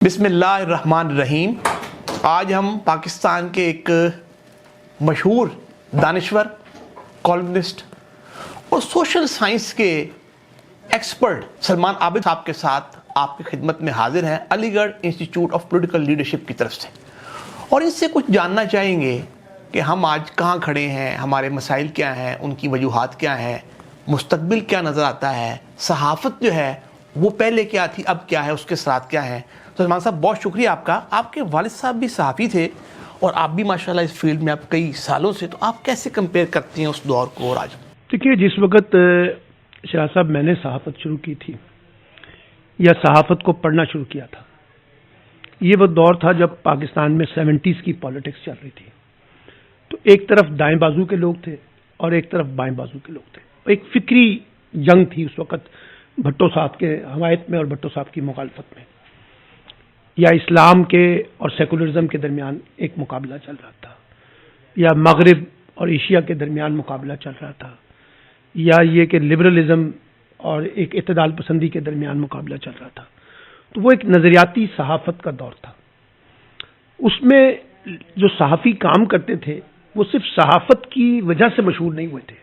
بسم اللہ الرحمن الرحیم۔ آج ہم پاکستان کے ایک مشہور دانشور، کالمنسٹ اور سوشل سائنس کے ایکسپرٹ سلمان عابد صاحب کے ساتھ آپ کی خدمت میں حاضر ہیں علی گڑھ انسٹیٹیوٹ آف پولیٹیکل لیڈرشپ کی طرف سے، اور ان سے کچھ جاننا چاہیں گے کہ ہم آج کہاں کھڑے ہیں، ہمارے مسائل کیا ہیں، ان کی وجوہات کیا ہیں، مستقبل کیا نظر آتا ہے، صحافت جو ہے وہ پہلے کیا تھی اب کیا ہے، اس کے ساتھ کیا ہے۔ تو سلمان صاحب بہت شکریہ آپ کا۔ آپ کے والد صاحب بھی صحافی تھے اور آپ بھی ماشاءاللہ اس فیلڈ میں آپ کئی سالوں سے، تو آپ کیسے کمپیئر کرتی ہیں اس دور کو اور آج؟ دیکھیے، جس وقت شاہ صاحب میں نے صحافت شروع کی تھی یا صحافت کو پڑھنا شروع کیا تھا، یہ وہ دور تھا جب پاکستان میں 70s کی پالیٹکس چل رہی تھی۔ تو ایک طرف دائیں بازو کے لوگ تھے اور ایک طرف بائیں بازو کے لوگ تھے۔ ایک فکری جنگ تھی اس وقت، بھٹو صاحب کے حمایت میں اور بھٹو صاحب کی مخالفت میں، یا اسلام کے اور سیکولرزم کے درمیان ایک مقابلہ چل رہا تھا، یا مغرب اور ایشیا کے درمیان مقابلہ چل رہا تھا، یا یہ کہ لبرلزم اور ایک اعتدال پسندی کے درمیان مقابلہ چل رہا تھا۔ تو وہ ایک نظریاتی صحافت کا دور تھا۔ اس میں جو صحافی کام کرتے تھے وہ صرف صحافت کی وجہ سے مشہور نہیں ہوئے تھے،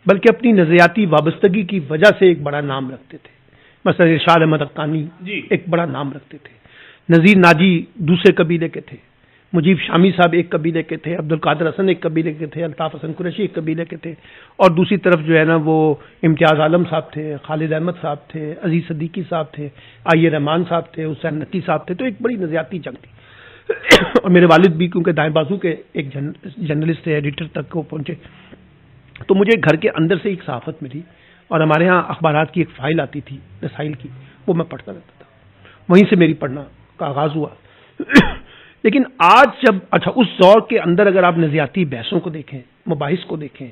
بلکہ اپنی نظریاتی وابستگی کی وجہ سے ایک بڑا نام رکھتے تھے۔ مثلا ارشاد احمد حقانی ایک بڑا نام رکھتے تھے، نذیر ناجی دوسرے قبیلے کے تھے، مجیب شامی صاحب ایک قبیلے کے تھے، عبد القادر حسن ایک قبیلے کے تھے، الطاف حسن قریشی ایک قبیلے کے تھے، اور دوسری طرف جو ہے نا وہ امتیاز عالم صاحب تھے، خالد احمد صاحب تھے، عزیز صدیقی صاحب تھے، آئی رحمان صاحب تھے، حسین نقی صاحب تھے۔ تو ایک بڑی نظریاتی جنگ تھی۔ اور میرے والد بھی کیونکہ دائیں بازو کے ایک جرنلسٹ تھے، ایڈیٹر تک وہ پہنچے، تو مجھے گھر کے اندر سے ایک صحافت ملی، اور ہمارے ہاں اخبارات کی ایک فائل آتی تھی رسائل کی، وہ میں پڑھتا رہتا تھا۔ وہیں سے میری پڑھنا کا آغاز ہوا۔ لیکن آج جب اس دور کے اندر اگر آپ نظریاتی بحثوں کو دیکھیں، مباحث کو دیکھیں،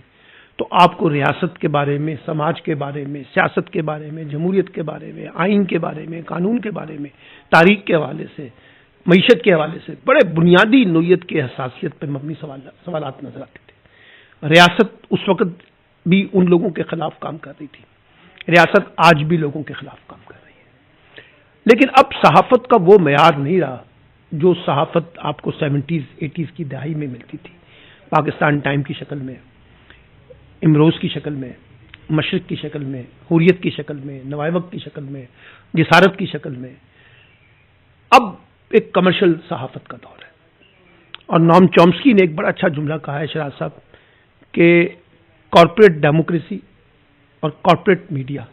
تو آپ کو ریاست کے بارے میں، سماج کے بارے میں، سیاست کے بارے میں، جمہوریت کے بارے میں، آئین کے بارے میں، قانون کے بارے میں، تاریخ کے حوالے سے، معیشت کے حوالے سے بڑے بنیادی نوعیت کے حساسیت پر مبنی سوالات نظر آتے تھے۔ ریاست اس وقت بھی ان لوگوں کے خلاف کام کر رہی تھی، ریاست آج بھی لوگوں کے خلاف کام کر رہی ہے۔ لیکن اب صحافت کا وہ معیار نہیں رہا جو صحافت آپ کو 70s 80s کی دہائی میں ملتی تھی، پاکستان ٹائم کی شکل میں، امروز کی شکل میں، مشرق کی شکل میں، حریت کی شکل میں، نوائے وقت کی شکل میں، جسارت کی شکل میں۔ اب ایک کمرشل صحافت کا دور ہے، اور نام چومسکی نے ایک بڑا اچھا جملہ کہا ہے شراز صاحب کہ کارپوریٹ ڈیموکریسی اور کارپوریٹ میڈیا،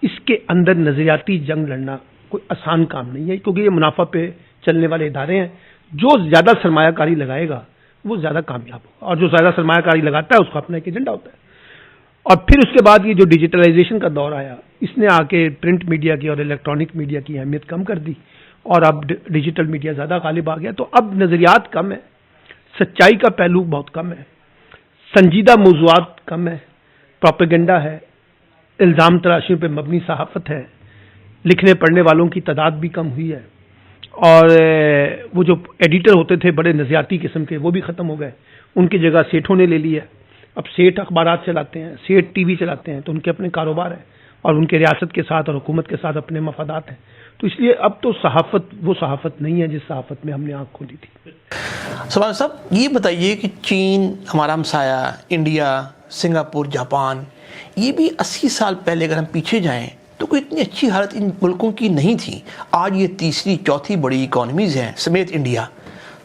اس کے اندر نظریاتی جنگ لڑنا کوئی آسان کام نہیں ہے، کیونکہ یہ منافع پہ چلنے والے ادارے ہیں۔ جو زیادہ سرمایہ کاری لگائے گا وہ زیادہ کامیاب ہوگا، اور جو زیادہ سرمایہ کاری لگاتا ہے اس کا اپنا ایک ایجنڈا ہوتا ہے۔ اور پھر اس کے بعد یہ جو ڈیجیٹلائزیشن کا دور آیا، اس نے آ کے پرنٹ میڈیا کی اور الیکٹرانک میڈیا کی اہمیت کم کر دی، اور اب ڈیجیٹل میڈیا زیادہ غالب آ گیا۔ تو اب نظریات کم ہے، سچائی کا پہلو بہت کم ہے، سنجیدہ موضوعات کم ہے، پروپیگنڈا ہے، الزام تراشیوں پہ مبنی صحافت ہے، لکھنے پڑھنے والوں کی تعداد بھی کم ہوئی ہے، اور وہ جو ایڈیٹر ہوتے تھے بڑے نظریاتی قسم کے وہ بھی ختم ہو گئے، ان کی جگہ سیٹھوں نے لے لی ہے۔ اب سیٹھ اخبارات چلاتے ہیں، سیٹھ ٹی وی چلاتے ہیں، تو ان کے اپنے کاروبار ہیں، اور ان کے ریاست کے ساتھ اور حکومت کے ساتھ اپنے مفادات ہیں۔ تو اس لیے اب تو صحافت وہ صحافت نہیں ہے جس صحافت میں ہم نے آنکھ کھولی تھی۔ سلمان صاحب یہ بتائیے کہ چین ہمارا ہمسایہ، انڈیا، سنگاپور، جاپان، یہ بھی 80 سال پہلے اگر ہم پیچھے جائیں تو کوئی اتنی اچھی حالت ان ملکوں کی نہیں تھی۔ آج یہ تیسری چوتھی بڑی اکانومیز ہیں سمیت انڈیا۔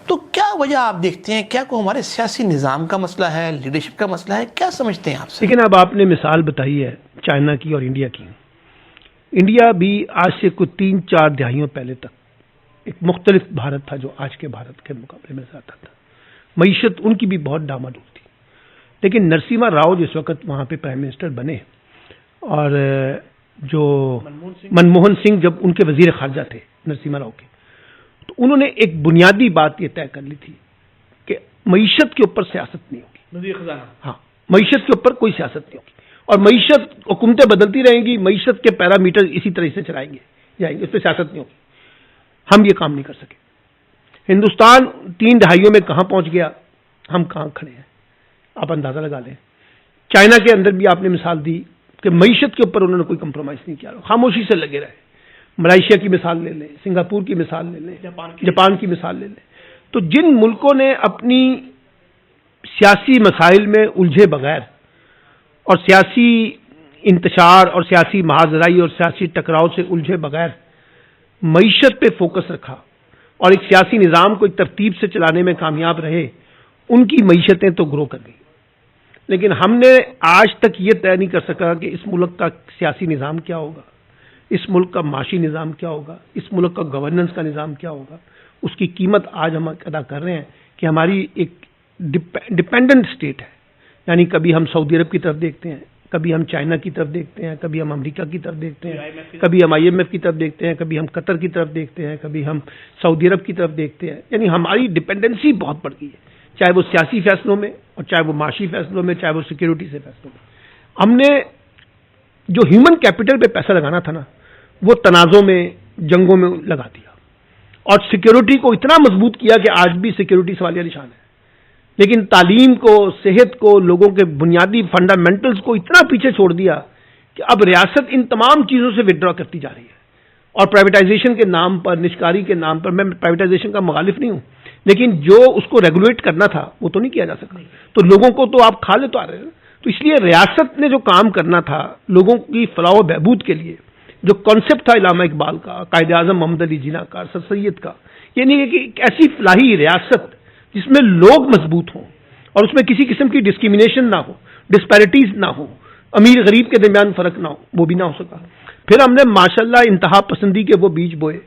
تو کیا وجہ آپ دیکھتے ہیں؟ کیا کوئی ہمارے سیاسی نظام کا مسئلہ ہے، لیڈرشپ کا مسئلہ ہے؟ کیا سمجھتے ہیں آپ سے؟ لیکن اب آپ نے مثال بتائی ہے چائنا کی اور انڈیا کی۔ انڈیا بھی آج سے کچھ 3-4 دہائیوں پہلے تک ایک مختلف بھارت تھا جو آج کے بھارت کے مقابلے میں زیادہ تھا۔ معیشت ان کی بھی بہت ڈاماڈول تھی، لیکن نرسمہا راؤ جس وقت وہاں پہ پرائم منسٹر بنے، اور جو منموہن سنگھ جب ان کے وزیر خارجہ تھے نرسمہا راؤ کے، تو انہوں نے ایک بنیادی بات یہ طے کر لی تھی کہ معیشت کے اوپر سیاست نہیں ہوگی۔ ہاں، معیشت کے اوپر کوئی سیاست نہیں ہوگی، اور معیشت حکومتیں بدلتی رہیں گی، معیشت کے پیرامیٹر اسی طرح سے چلائیں گے جائیں گے، اس پہ سیاست نہیں ہوگی۔ ہم یہ کام نہیں کر سکے۔ ہندوستان 3 دہائیوں میں کہاں پہنچ گیا، ہم کہاں کھڑے ہیں، آپ اندازہ لگا لیں۔ چائنا کے اندر بھی آپ نے مثال دی کہ معیشت کے اوپر انہوں نے کوئی کمپرومائز نہیں کیا، خاموشی سے لگے رہے۔ ملائیشیا کی مثال لے لیں، سنگاپور کی مثال لے لیں، جاپان کی مثال لے لیں، تو جن ملکوں نے اپنی سیاسی مسائل میں الجھے بغیر اور سیاسی انتشار اور سیاسی محاذرائی اور سیاسی ٹکراؤ سے الجھے بغیر معیشت پہ فوکس رکھا اور ایک سیاسی نظام کو ایک ترتیب سے چلانے میں کامیاب رہے، ان کی معیشتیں تو گرو کر گئی. لیکن ہم نے آج تک یہ طے نہیں کر سکا کہ اس ملک کا سیاسی نظام کیا ہوگا، اس ملک کا معاشی نظام کیا ہوگا، اس ملک کا گورننس کا نظام کیا ہوگا. اس کی قیمت آج ہم ادا کر رہے ہیں کہ ہماری ایک ڈپینڈنٹ اسٹیٹ ہے. یعنی کبھی ہم سعودی عرب کی طرف دیکھتے ہیں، کبھی ہم چائنا کی طرف دیکھتے ہیں، کبھی ہم امریکہ کی طرف دیکھتے ہیں، کبھی ہم IMF کی طرف دیکھتے ہیں، کبھی ہم قطر کی طرف دیکھتے ہیں، کبھی ہم سعودی عرب کی طرف دیکھتے ہیں. یعنی ہماری ڈپینڈنسی بہت بڑھ گئی ہے، چاہے وہ سیاسی فیصلوں میں اور چاہے وہ معاشی فیصلوں میں، چاہے وہ سیکیورٹی سے فیصلوں میں. ہم نے جو ہیومن کیپٹل پہ پیسہ لگانا تھا نا، وہ تنازع میں، جنگوں میں لگا دیا اور سیکیورٹی کو اتنا مضبوط کیا کہ آج بھی سیکیورٹی سوالیہ نشان ہے. لیکن تعلیم کو، صحت کو، لوگوں کے بنیادی فنڈامنٹلز کو اتنا پیچھے چھوڑ دیا کہ اب ریاست ان تمام چیزوں سے وڈرا کرتی جا رہی ہے. اور پرائیویٹائزیشن کے نام پر، نشکاری کے نام پر، میں پرائیویٹائزیشن کا مخالف نہیں ہوں، لیکن جو اس کو ریگولیٹ کرنا تھا وہ تو نہیں کیا جا سکا. تو لوگوں کو تو آپ کھا لے تو آ رہے ہیں. تو اس لیے ریاست نے جو کام کرنا تھا لوگوں کی فلاح و بہبود کے لیے، جو کانسیپٹ تھا علامہ اقبال کا، قائد اعظم محمد علی جناح کا، سر سید کا، یعنی کہ ایک ایسی فلاحی ریاست جس میں لوگ مضبوط ہوں اور اس میں کسی قسم کی ڈسکریمنیشن نہ ہو، ڈسپیرٹیز نہ ہو، امیر غریب کے درمیان فرق نہ ہو، وہ بھی نہ ہو سکا. پھر ہم نے ماشاءاللہ انتہا پسندی کے وہ بیج بوئے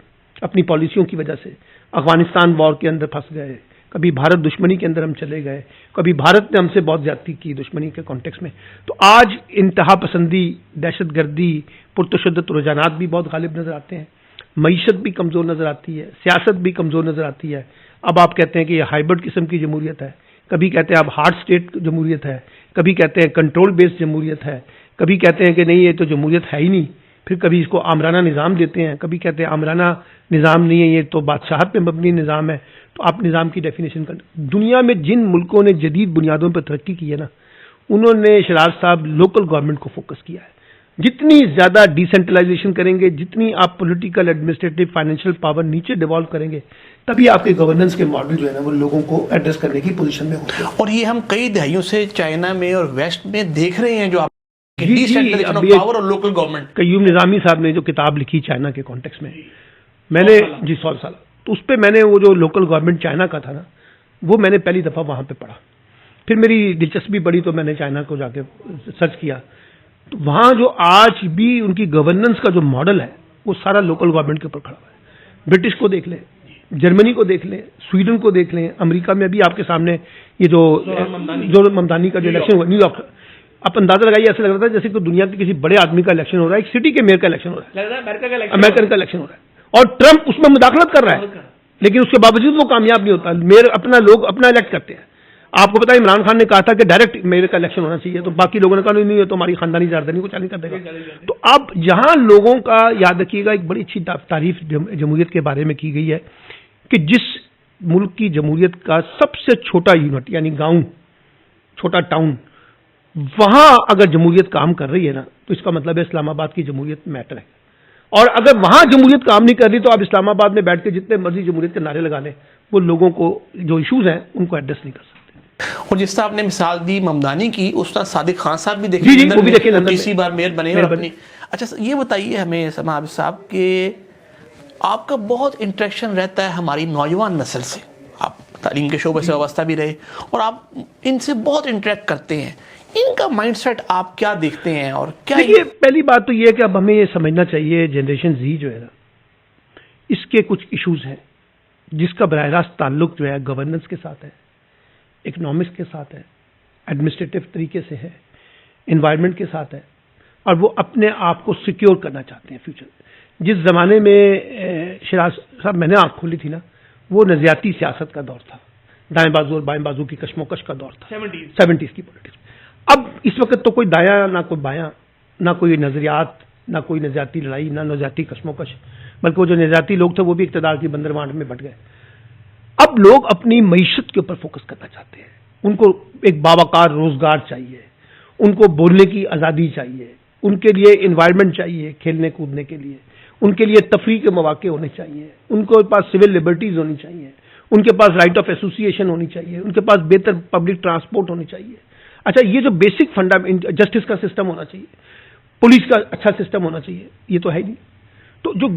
اپنی پالیسیوں کی وجہ سے. افغانستان وار کے اندر پھنس گئے، کبھی بھارت دشمنی کے اندر ہم چلے گئے، کبھی بھارت نے ہم سے بہت زیادتی کی دشمنی کے کانٹیکس میں. تو آج انتہا پسندی، دہشت گردی، پرتشدد رجحانات بھی بہت غالب نظر آتے ہیں، معیشت بھی کمزور نظر آتی ہے، سیاست بھی کمزور نظر آتی ہے. اب آپ کہتے ہیں کہ یہ ہائبرڈ قسم کی جمہوریت ہے، کبھی کہتے ہیں اب ہارڈ اسٹیٹ جمہوریت ہے، کبھی کہتے ہیں کنٹرول بیسڈ جمہوریت ہے، کبھی کہتے ہیں کہ نہیں یہ تو جمہوریت ہے ہی نہیں، پھر کبھی اس کو آمرانہ نظام دیتے ہیں، کبھی کہتے ہیں آمرانہ نظام نہیں ہے، یہ تو بادشاہت پہ مبنی نظام ہے. تو آپ نظام کی ڈیفینیشن کر. دنیا میں جن ملکوں نے جدید بنیادوں پر ترقی کی ہے نا، انہوں نے شراز صاحب لوکل گورنمنٹ کو فوکس کیا ہے. جتنی زیادہ ڈیسینٹرلائزیشن کریں گے، جتنی آپ پولیٹیکل، ایڈمنسٹریٹو، فائنینشیل پاور نیچے ڈیوالو کریں گے، تبھی آپ کے گورننس کے ماڈل جو ہے نا وہ لوگوں کو ایڈریس کرنے کی پوزیشن میں ہوتے ہیں. اور یہ ہم کئی دہائیوں سے چائنا میں اور ویسٹ میں دیکھ رہے ہیں جو آپ ڈیسینٹرلائزیشن آف پاور اور لوکل گورنمنٹ. قیوم نظامی صاحب نے جو کتاب لکھی چائنا کے کانٹیکس میں نے 100 سال تو اس پہ میں نے وہ جو لوکل گورنمنٹ چائنا کا تھا نا، وہ میں نے پہلی دفعہ وہاں پہ پڑھا. پھر میری دلچسپی بڑی تو میں نے چائنا کو جا کے سرچ کیا. تو وہاں جو آج بھی ان کی گورننس کا جو ماڈل ہے وہ سارا لوکل گورنمنٹ کے اوپر کھڑا ہوا ہے. برٹش کو دیکھ لیں، جرمنی کو دیکھ لیں، سویڈن کو دیکھ لیں، امریکہ میں ابھی آپ کے سامنے یہ جو ممدانی کا جو الیکشن ہوا نیو یارک، آپ اندازہ لگائیے ایسا لگ رہا تھا جیسے کہ دنیا کے کسی بڑے آدمی کا الیکشن ہو رہا ہے، ایک سٹی کے میئر کا الیکشن ہو رہا ہے، امریکن کا الیکشن ہو رہا ہے، اور ٹرمپ اس میں مداخلت کر رہا ہے، لیکن اس کے باوجود وہ کامیاب نہیں ہوتا. میئر اپنا لوگ اپنا الیکٹ کرتے ہیں. آپ کو پتا ہے عمران خان نے کہا تھا کہ ڈائریکٹ میئر کا الیکشن ہونا چاہیے، تو باقی لوگوں نے کہا نہیں یہ تو ہماری خاندانی زردنی کو چالو کر دے گا. تو اب جہاں لوگوں کا یاد رکھیے گا ایک بڑی اچھی تعریف جمہوریت کے بارے میں کی گئی ہے کہ جس ملک کی جمہوریت کا سب سے چھوٹا یونٹ یعنی گاؤں، چھوٹا ٹاؤن، وہاں اگر جمہوریت کام کر رہی ہے نا تو اس کا مطلب ہے اسلام آباد کی جمہوریت میٹر ہے. اور اگر وہاں جمہوریت کام نہیں کر رہی تو آپ اسلام آباد میں بیٹھ کے جتنے مرضی جمہوریت کے نعرے لگا لیں، وہ لوگوں کو جو ایشوز ہیں ان کو ایڈریس نہیں کر سکتے. اور جس طرح آپ نے مثال دی ممدانی کی، استاد صادق خان صاحب بھی وہ بھی دیکھیں تیسری بار میئر بنے اور اپنی. اچھا یہ بتائیے ہمیں سما عابد صاحب کہ آپ کا بہت انٹریکشن رہتا ہے ہماری نوجوان نسل سے، آپ تعلیم کے شعبے سے وابستہ بھی رہے اور آپ ان سے بہت انٹریکٹ کرتے ہیں، ان کا مائنڈ سیٹ آپ کیا دیکھتے ہیں اور کیا؟ دیکھیے پہلی بات تو یہ ہے کہ اب ہمیں یہ سمجھنا چاہیے جنریشن زی جو ہے نا، اس کے کچھ ایشوز ہیں جس کا براہ راست تعلق جو ہے گورننس کے ساتھ ہے، اکنامکس کے ساتھ ہے، ایڈمنسٹریٹو طریقے سے ہے، انوائرمنٹ کے ساتھ ہے، اور وہ اپنے آپ کو سیکیور کرنا چاہتے ہیں فیوچر. جس زمانے میں شراز صاحب میں نے آنکھ کھولی تھی نا، وہ نظریاتی سیاست کا دور تھا، دائیں بازو اور بائیں بازو کی کشمکش کا دور تھا، 70s کی پولیٹکس. اب اس وقت تو کوئی دایاں نہ کوئی بایاں، نہ کوئی نظریات، نہ کوئی نظریاتی لڑائی، نہ نظریاتی کشمکش، بلکہ وہ جو نظریاتی لوگ تھے وہ بھی اقتدار کی بندرگاہ میں بٹ گئے. اب لوگ اپنی معیشت کے اوپر فوکس کرنا چاہتے ہیں، ان کو ایک باوقار روزگار چاہیے، ان کو بولنے کی آزادی چاہیے، ان کے لیے انوائرمنٹ چاہیے کھیلنے کودنے کے لیے، ان کے لیے تفریح کے مواقع ہونے چاہیے, ان کے پاس سول لبرٹیز ہونی چاہیے, ان کے پاس رائٹ آف ایسوسیشن ہونی چاہیے, ان کے پاس بہتر پبلک ٹرانسپورٹ ہونی چاہیے. اچھا, یہ جو بیسک جسٹس کا سسٹم ہونا چاہیے, پولیس کا اچھا سسٹم ہونا چاہیے, یہ تو ہے نہیں. تو جو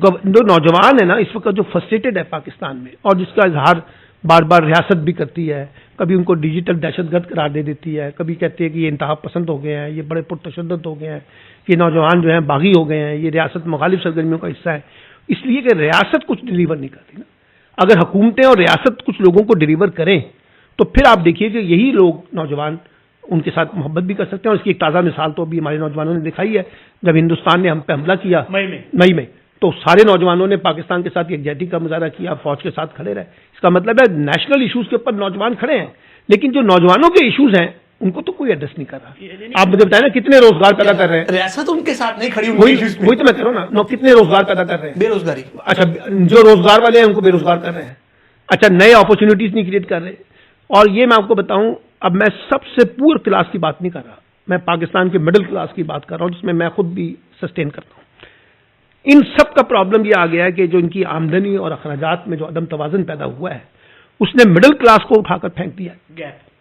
نوجوان ہے نا اس وقت جو فرسٹریٹڈ ہے پاکستان میں, اور جس کا اظہار بار بار ریاست بھی کرتی ہے, کبھی ان کو ڈیجیٹل دہشت گرد قرار دے دیتی ہے, کبھی کہتی ہے کہ یہ انتہا پسند ہو گئے ہیں, یہ بڑے پرتشدد ہو گئے ہیں, یہ نوجوان جو ہیں باغی ہو گئے ہیں, یہ ریاست مخالف سرگرمیوں کا حصہ ہے. اس لیے کہ ریاست کچھ ڈلیور نہیں کرتی نا. اگر حکومتیں اور ریاست کچھ لوگوں کو ڈلیور کریں تو پھر آپ دیکھیے کہ یہی لوگ نوجوان ان کے ساتھ محبت بھی کر سکتے ہیں. اور اس کی ایک تازہ مثال تو ابھی ہمارے نوجوانوں نے دکھائی ہے. جب ہندوستان نے ہم پہ حملہ کیا مئی میں, تو سارے نوجوانوں نے پاکستان کے ساتھ یکجہتی کا مظاہرہ کیا, فوج کے ساتھ کھڑے رہے. اس کا مطلب ہے نیشنل ایشوز کے اوپر نوجوان کھڑے ہیں, لیکن جو نوجوانوں کے ایشوز ہیں ان کو تو کوئی ایڈریس نہیں کر رہا. آپ مجھے بتائیں نا کتنے روزگار پیدا کر رہے ہیں. ریاست ان کے ساتھ نہیں کھڑی, وہی تو میں کہہ رہا ہوں نا, کتنے روزگار پیدا کر رہے ہیں. بے روزگاری. اچھا, جو روزگار والے ہیں ان کو بے روزگار کر رہے ہیں. اچھا, نئے اپرچونیٹیز نہیں کریٹ کر رہے. اور یہ میں آپ کو بتاؤں, اب میں سب سے پور کلاس کی بات نہیں کر رہا, میں پاکستان کے مڈل کلاس کی بات کر رہا ہوں, جس میں میں خود بھی سسٹین کرتا ہوں. ان سب کا پرابلم یہ آ گیا ہے کہ جو ان کی آمدنی اور اخراجات میں جو عدم توازن پیدا ہوا ہے, اس نے مڈل کلاس کو اٹھا کر پھینک دیا.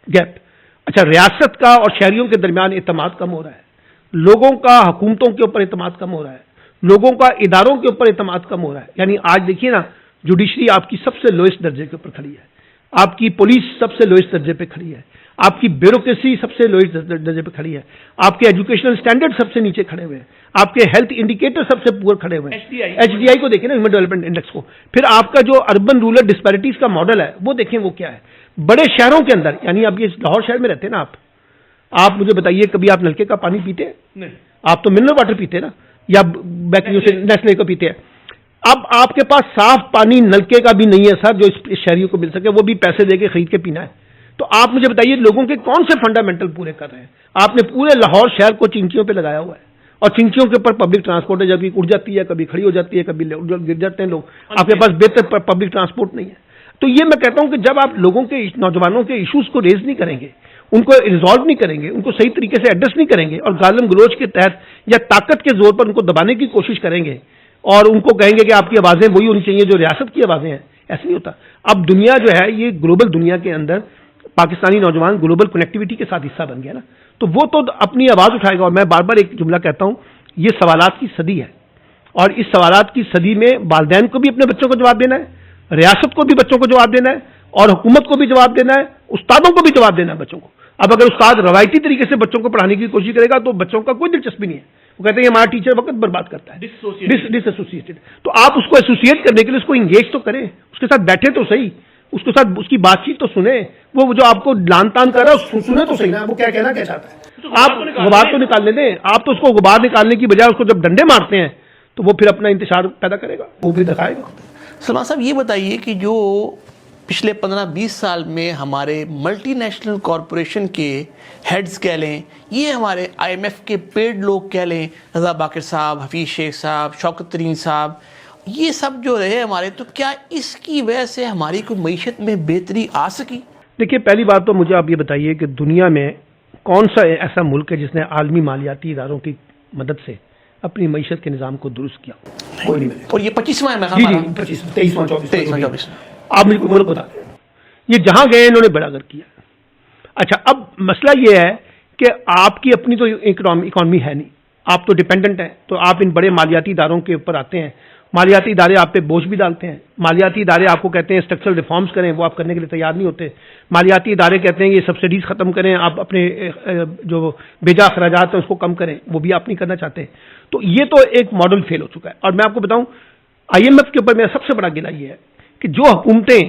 گیپ. اچھا, ریاست کا اور شہریوں کے درمیان اعتماد کم ہو رہا ہے, لوگوں کا حکومتوں کے اوپر اعتماد کم ہو رہا ہے, لوگوں کا اداروں کے اوپر اعتماد کم ہو رہا ہے. یعنی آج دیکھیے نا, جوڈیشری آپ کی سب سے لوئسٹ درجے کے اوپر کھڑی ہے, آپ کی پولیس سب سے لوئسٹ درجے پہ کھڑی ہے, آپ کی بیوروکریسی سب سے لوئسٹ درجے پہ کھڑی ہے, آپ کے ایجوکیشنل اسٹینڈرڈ سب سے نیچے کھڑے ہوئے ہیں, آپ کے ہیلتھ انڈیکیٹر سب سے پور کھڑے ہوئے ہیں. ایچ ڈی آئی کو دیکھیں نا, ہیومن ڈیولپمنٹ انڈیکس کو. پھر آپ کا جو اربن رورل ڈسپیرٹیز کا ماڈل ہے وہ دیکھیں وہ کیا ہے. بڑے شہروں کے اندر, یعنی اب یہ لاہور شہر میں رہتے ہیں نا آپ مجھے بتائیے کبھی آپ نلکے کا پانی پیتے ہیں؟ آپ تو منرل واٹر پیتے ہیں نا, یا بیکریوں سے نیسلے کو پیتے ہیں. اب آپ کے پاس صاف پانی نلکے کا بھی نہیں ہے سر, جو اس شہریوں کو مل سکے, وہ بھی پیسے دے کے خرید کے پینا ہے. تو آپ مجھے بتائیے لوگوں کے کون سے فنڈامنٹل پورے کر رہے ہیں؟ آپ نے پورے لاہور شہر کو چنکیوں پہ لگایا ہوا ہے, اور چنکیوں کے اوپر پبلک ٹرانسپورٹ ہے, جب اڑ جاتی ہے کبھی کھڑی ہو جاتی ہے, کبھی گر جاتے ہیں لوگ, آپ کے پاس بہتر پبلک ٹرانسپورٹ نہیں ہے. تو یہ میں کہتا ہوں کہ جب آپ لوگوں کے نوجوانوں کے ایشوز کو ریز نہیں کریں گے, ان کو ریزالو نہیں کریں گے, ان کو صحیح طریقے سے ایڈریس نہیں کریں گے, اور گالم گلوچ کے تحت یا طاقت کے زور پر ان کو دبانے کی کوشش کریں گے, اور ان کو کہیں گے کہ آپ کی آوازیں وہی ہونی چاہیے جو ریاست کی آوازیں ہیں, ایسا نہیں ہوتا. اب دنیا جو ہے یہ گلوبل دنیا کے اندر پاکستانی نوجوان گلوبل کنیکٹیوٹی کے ساتھ حصہ بن گیا نا, تو وہ تو اپنی آواز اٹھائے گا. اور میں بار بار ایک جملہ کہتا ہوں, یہ سوالات کی صدی ہے, اور اس سوالات کی صدی میں والدین کو بھی اپنے بچوں کو جواب دینا ہے, ریاست کو بھی بچوں کو جواب دینا ہے, اور حکومت کو بھی جواب دینا ہے, استادوں کو بھی جواب دینا ہے بچوں کو. اب اگر استاد روایتی طریقے سے بچوں کو پڑھانے کی کوشش کرے گا تو بچوں کا کوئی دلچسپی نہیں ہے, وہ کہتے ہیں ہمارا ٹیچر وقت برباد کرتا ہے, ڈس ایسوسیٹڈ. تو آپ اس کو ایسوسیٹ کرنے کے لیے اس کو انگیج تو کریں, اس کے ساتھ بیٹھے تو صحیح, اس کے ساتھ اس کی بات چیت تو سنیں, وہ جو آپ کو لان تان کر رہا ہے سنیں تو صحیح نا, وہ کیا کہنا کیا چاہتا ہے. آپ غبار تو نکالنے دیں, آپ تو اس کو غبار نکالنے کی بجائے اس کو جب ڈنڈے مارتے ہیں تو وہ پھر اپنا انتشار پیدا کرے گا, وہ بھی دکھائے گا. سلمان صاحب یہ بتائیے کہ جو پچھلے 15-20 سال میں ہمارے ملٹی نیشنل کارپوریشن کے ہیڈز کہہ لیں, یہ ہمارے آئی ایم ایف کے پیڈ لوگ کہہ لیں, رضا باقر صاحب, حفیظ شیخ صاحب, شوکت ترین صاحب, یہ سب جو رہے ہمارے, تو کیا اس کی وجہ سے ہماری کوئی معیشت میں بہتری آ سکی؟ دیکھیے, پہلی بات تو مجھے آپ یہ بتائیے کہ دنیا میں کون سا ایسا ملک ہے جس نے عالمی مالیاتی اداروں کی مدد سے اپنی معیشت کے نظام کو درست کیا؟ کوئی نہیں. اور یہ 25واں ہے, 23واں 24واں. آپ مجھے ملک بتا دیں, یہ جہاں گئے انہوں نے بڑا گھر کیا. اچھا, اب مسئلہ یہ ہے کہ آپ کی اپنی تو اکانومی ہے نہیں, آپ تو ڈیپینڈنٹ ہیں, تو آپ ان بڑے مالیاتی اداروں کے اوپر آتے ہیں. مالیاتی ادارے آپ پہ بوجھ بھی ڈالتے ہیں, مالیاتی ادارے آپ کو کہتے ہیں اسٹرکچرل ریفارمز کریں, وہ آپ کرنے کے لیے تیار نہیں ہوتے. مالیاتی ادارے کہتے ہیں یہ سبسڈیز ختم کریں, آپ اپنے جو بیجا اخراجات ہیں اس کو کم کریں, وہ بھی آپ نہیں کرنا چاہتے. تو یہ تو ایک ماڈل فیل ہو چکا ہے. اور میں آپ کو بتاؤں, آئی ایم ایف کے اوپر میرا سب سے بڑا گلہ یہ ہے کہ جو حکومتیں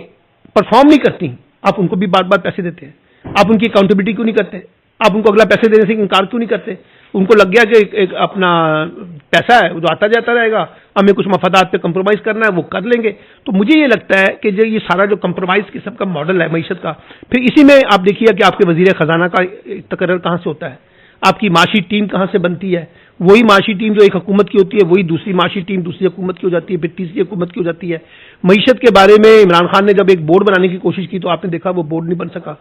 پرفارم نہیں کرتی آپ ان کو بھی بار بار پیسے دیتے ہیں, آپ ان کی اکاؤنٹیبلٹی کیوں نہیں کرتے, آپ ان کو اگلا پیسے دینے سے انکار کیوں نہیں کرتے. ان کو لگ گیا کہ ایک اپنا پیسہ ہے وہ جو آتا جاتا رہے گا, ہمیں کچھ مفادات پہ کمپرومائز کرنا ہے, وہ کر لیں گے. تو مجھے یہ لگتا ہے کہ جو یہ سارا جو کمپرومائز قسم کا ماڈل ہے معیشت کا, پھر اسی میں آپ دیکھیے کہ آپ کے وزیر خزانہ کا تقرر کہاں سے ہوتا ہے, آپ کی معاشی ٹیم کہاں سے بنتی ہے. وہی معاشی ٹیم جو ایک حکومت کی ہوتی ہے وہی دوسری معاشی ٹیم دوسری حکومت کی ہو جاتی ہے, پھر تیسری حکومت کی ہو جاتی ہے. معیشت کے بارے میں عمران خان نے جب ایک بورڈ بنانے کی کوشش کی تو آپ نے دیکھا وہ بورڈ نہیں بن سکا,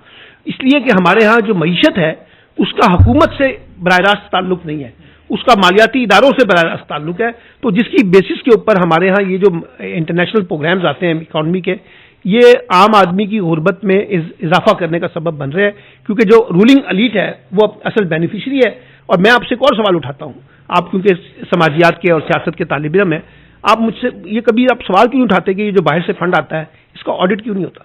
اس لیے کہ ہمارے ہاں جو معیشت ہے اس کا حکومت سے براہ راست تعلق نہیں ہے، اس کا مالیاتی اداروں سے براہ راست تعلق ہے. تو جس کی بیسس کے اوپر ہمارے ہاں یہ جو انٹرنیشنل پروگرامز آتے ہیں اکانومی کے، یہ عام آدمی کی غربت میں اضافہ کرنے کا سبب بن رہے ہیں، کیونکہ جو رولنگ ایلیٹ ہے وہ اصل بینیفیشری ہے. اور میں آپ سے ایک اور سوال اٹھاتا ہوں، آپ کیونکہ سماجیات کے اور سیاست کے طالب علم ہیں، آپ مجھ سے یہ کبھی آپ سوال کیوں نہیں اٹھاتے کہ یہ جو باہر سے فنڈ آتا ہے اس کا آڈٹ کیوں نہیں ہوتا؟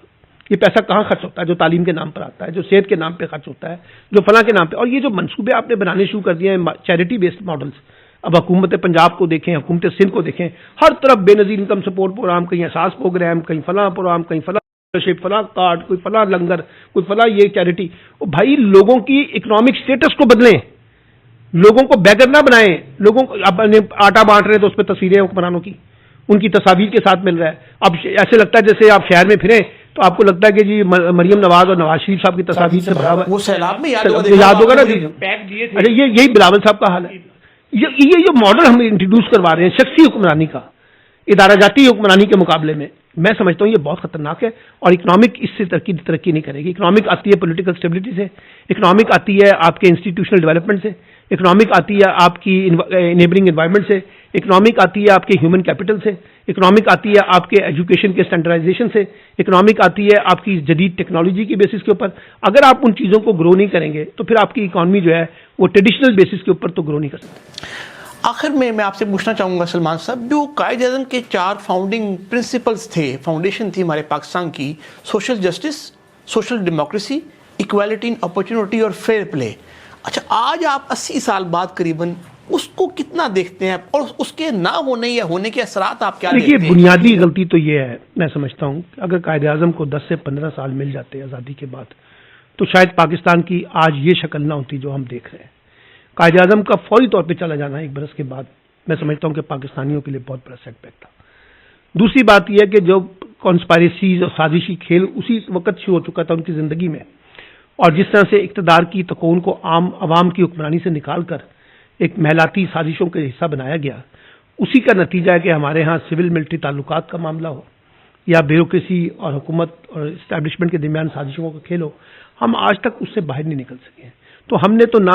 یہ پیسہ کہاں خرچ ہوتا ہے جو تعلیم کے نام پر آتا ہے، جو صحت کے نام پہ خرچ ہوتا ہے، جو فلاں کے نام پہ؟ اور یہ جو منصوبے آپ نے بنانے شروع کر دیے ہیں چیریٹی بیسڈ ماڈلز، اب حکومت پنجاب کو دیکھیں، حکومت سندھ کو دیکھیں، ہر طرف بے نظیر انکم سپورٹ پروگرام، کہیں احساس پروگرام، کہیں فلاں پروگرام، کہیں فلاں فلاں کارڈ، کوئی فلاں لنگر، کوئی فلاں یہ چیریٹی. بھائی لوگوں کی اکنامک سٹیٹس کو بدلیں، لوگوں کو بیگر نہ بنائیں. لوگوں کو اب آٹا بانٹ رہے ہیں تو اس پہ تصویریں حکمرانوں کی ان کی تصاویر کے ساتھ مل رہا ہے. اب ایسے لگتا ہے جیسے آپ شہر میں پھریں تو آپ کو لگتا ہے کہ جی مریم نواز اور نواز شریف صاحب کی تصاویر سے بھرا ہوا ہے. وہ سیلاب میں یاد ہوگا نا جی. اچھا یہی بلاول صاحب کا حال ہے. یہ ماڈل ہم انٹروڈیوس کروا رہے ہیں شخصی حکمرانی کا ادارہ جاتی حکمرانی کے مقابلے میں. میں سمجھتا ہوں یہ بہت خطرناک ہے اور اکنامک اس سے ترقی نہیں کرے گی. اکنامک آتی ہے پولیٹیکل اسٹیبلٹی سے، اکنامک آتی ہے آپ کے انسٹیٹیوشنل ڈیولپمنٹ سے، اکنامک آتی ہے آپ کی نیبرنگ انوائرمنٹ سے، اکنامک آتی ہے آپ کے ہیومن کیپٹل سے، اکنامک آتی ہے آپ کے ایجوکیشن کے اسٹینڈرڈائزیشن سے، اکنامک آتی ہے آپ کی جدید ٹیکنالوجی کی بیسس کے اوپر. اگر آپ ان چیزوں کو گرو نہیں کریں گے تو پھر آپ کی اکانومی جو ہے وہ ٹریڈیشنل بیسس کے اوپر تو گرو نہیں کر سکتی. آخر میں آپ سے پوچھنا چاہوں گا سلمان صاحب، جو قائد اعظم کے 4 فاؤنڈنگ پرنسپلز تھے، فاؤنڈیشن تھی ہمارے پاکستان کی، social justice, social democracy, equality in opportunity اور فیئر پلے. اچھا آج آپ 80 سال بعد قریباً اس کو کتنا دیکھتے ہیں اور اس کے نہ ہونے یا ہونے کے اثرات آپ کیا دیکھتے ہیں؟ دیکھیے بنیادی غلطی تو یہ ہے، میں سمجھتا ہوں کہ اگر قائد اعظم کو 10 سے 15 سال مل جاتے آزادی کے بعد تو شاید پاکستان کی آج یہ شکل نہ ہوتی جو ہم دیکھ رہے ہیں. قائد اعظم کا فوری طور پہ چلا جانا 1 برس کے بعد میں سمجھتا ہوں کہ پاکستانیوں کے لیے بہت بڑا سیٹ بیک تھا. دوسری بات یہ ہے کہ جو کانسپائریسیز اور سازشی کھیل اسی وقت شروع ہو چکا تھا ان کی زندگی میں، اور جس طرح سے اقتدار کی تکون کو عوام کی حکمرانی سے نکال کر ایک محلاتی سازشوں کے حصہ بنایا گیا، اسی کا نتیجہ ہے کہ ہمارے ہاں سول ملٹری تعلقات کا معاملہ ہو یا بیوروکریسی اور حکومت اور اسٹیبلشمنٹ کے درمیان سازشوں کا کھیل ہو، ہم آج تک اس سے باہر نہیں نکل سکے ہیں. تو ہم نے تو نہ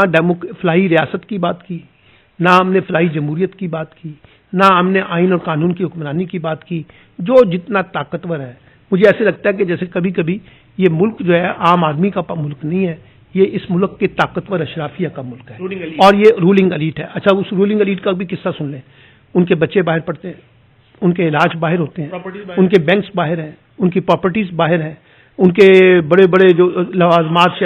فلاحی ریاست کی بات کی، نہ ہم نے فلاحی جمہوریت کی بات کی، نہ ہم نے آئین اور قانون کی حکمرانی کی بات کی. جو جتنا طاقتور ہے، مجھے ایسے لگتا ہے کہ جیسے کبھی کبھی یہ ملک جو ہے عام آدمی کا ملک نہیں ہے، یہ اس ملک کے طاقتور اشرافیہ کا ملک ہے اور یہ رولنگ ایلیٹ ہے. اچھا اس رولنگ ایلیٹ کا بھی قصہ سن لیں. ان کے بچے باہر پڑھتے ہیں، ان کے علاج باہر ہوتے ہیں، ان کے بینکس باہر ہیں، ان کی پراپرٹیز باہر ہیں، ان کے بڑے بڑے جو لوازمات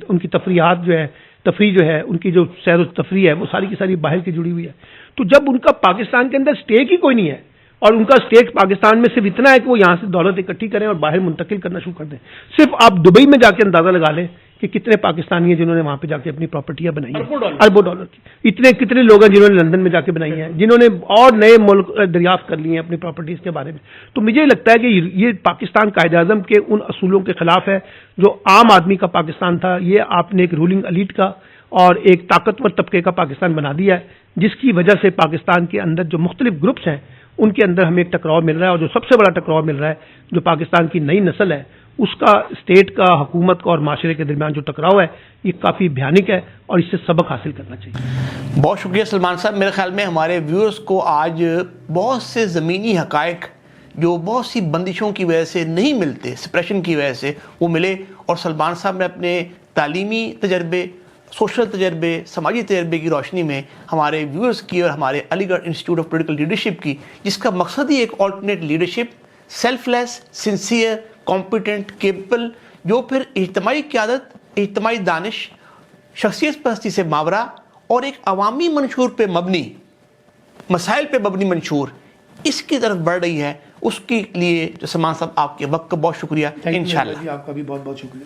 ان کی تفریحات جو ہے، تفریح جو ہے، ان کی جو سیر و تفریح ہے وہ ساری کی ساری باہر کی جڑی ہوئی ہے. تو جب ان کا پاکستان کے اندر سٹیک ہی کوئی نہیں ہے اور ان کا سٹیک پاکستان میں صرف اتنا ہے کہ وہ یہاں سے دولت اکٹھی کریں اور باہر منتقل کرنا شروع کر دیں. صرف آپ دبئی میں جا کے اندازہ لگا لیں کہ کتنے پاکستانی ہیں جنہوں نے وہاں پہ جا کے اپنی پراپرٹیاں بنائی ہیں، اربوں ڈالر کی. کتنے لوگ ہیں جنہوں نے لندن میں جا کے بنائی ہیں، جنہوں نے اور نئے ملک دریافت کر لیے ہیں اپنی پراپرٹیز کے بارے میں. تو مجھے لگتا ہے کہ یہ پاکستان قائد اعظم کے ان اصولوں کے خلاف ہے جو عام آدمی کا پاکستان تھا. یہ آپ نے ایک رولنگ ایلیٹ کا اور ایک طاقتور طبقے کا پاکستان بنا دیا ہے، جس کی وجہ سے پاکستان کے اندر جو مختلف گروپس ہیں ان کے اندر ہمیں ایک ٹکراؤ مل رہا ہے. اور جو سب سے بڑا ٹکراؤ مل رہا ہے جو پاکستان کی نئی نسل ہے اس کا اسٹیٹ کا، حکومت کا اور معاشرے کے درمیان جو ٹکراؤ ہے یہ کافی بھیانک ہے اور اس سے سبق حاصل کرنا چاہیے. بہت شکریہ سلمان صاحب. میرے خیال میں ہمارے ویورز کو آج بہت سے زمینی حقائق جو بہت سی بندشوں کی وجہ سے نہیں ملتے، سپریشن کی وجہ سے، وہ ملے. اور سلمان صاحب نے اپنے تعلیمی تجربے، سوشل تجربے، سماجی تجربے کی روشنی میں ہمارے ویورز کی اور ہمارے علی گڑھ انسٹیٹیوٹ آف پولیٹیکل لیڈرشپ کی، جس کا مقصد ہی ایک آلٹرنیٹ لیڈرشپ، سیلف لیس، سنسیئر، کمپیٹنٹ، کیپبل، جو پھر اجتماعی قیادت، اجتماعی دانش، شخصیت پرستی سے ماورا اور ایک عوامی منشور پہ مبنی، مسائل پہ مبنی منشور، اس کی طرف بڑھ رہی ہے. اس کے لیے سلمان صاحب آپ کے وقت کا بہت شکریہ. انشاءاللہ آپ کا بھی بہت بہت شکریہ.